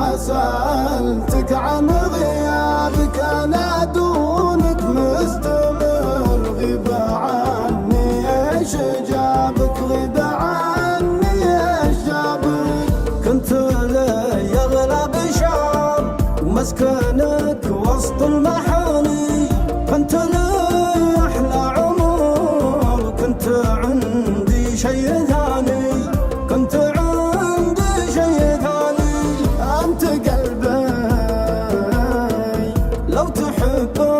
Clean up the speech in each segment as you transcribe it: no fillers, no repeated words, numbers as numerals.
ما سألتك عن غيابك أنا دونك مستمر. غيب عني ايش جابك، غيب عني ايش جابك. كنت لي أغلى بشار ومسكنك وسط المحاني، كنت لي أحلى عمر، كنت عندي شي ثاني، كنت عندي شي ثاني. أنت قلبي لو تحبه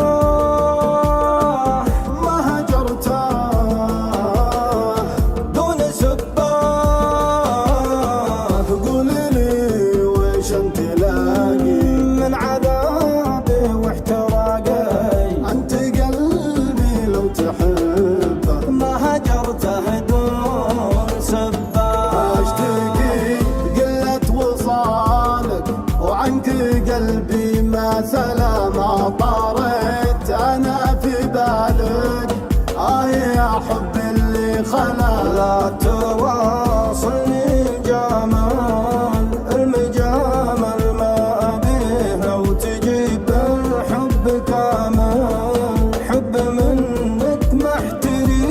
ما هجرته دون سبه. قول لي وش انت لاقي من عذابي واحتراقي. أنت قلبي لو تحبه ما هجرته دون سبه. اشتكي قلة وصالك وعنك قلبي ما سلام طارت. أنا في بالك يا حب اللي خلا. لا تواصلني الجمال المجامل ما أبيه، لو تجيب الحب كامل حب منك محتري.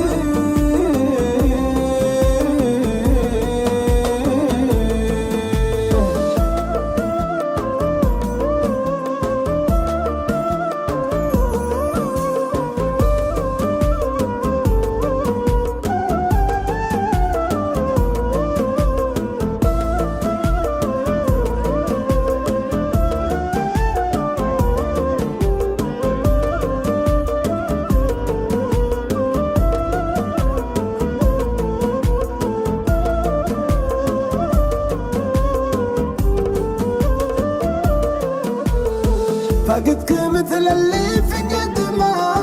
فقدك مثل اللي فقد ماء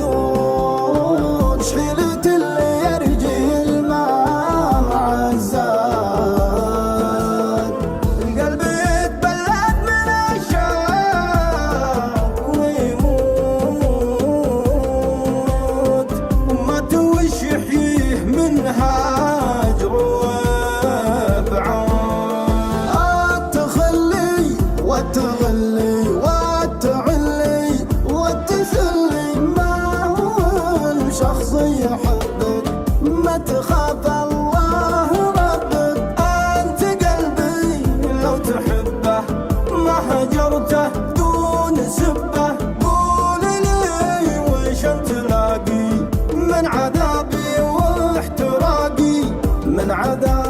والجود، شحيلة اللي يرجي الماء مع الزاد. القلب يتبلد من الشوق ويموت، وما توش يحييه من هاجر وابعاد. وتغلي وتعلي وتسلي، ما هو الشخص يحبك ما تخاف الله ربك. أنت قلبي لو تحبه ما هجرته دون سبه. قول لي وش انت لاقي من عذابي واحتراقي، من عذابي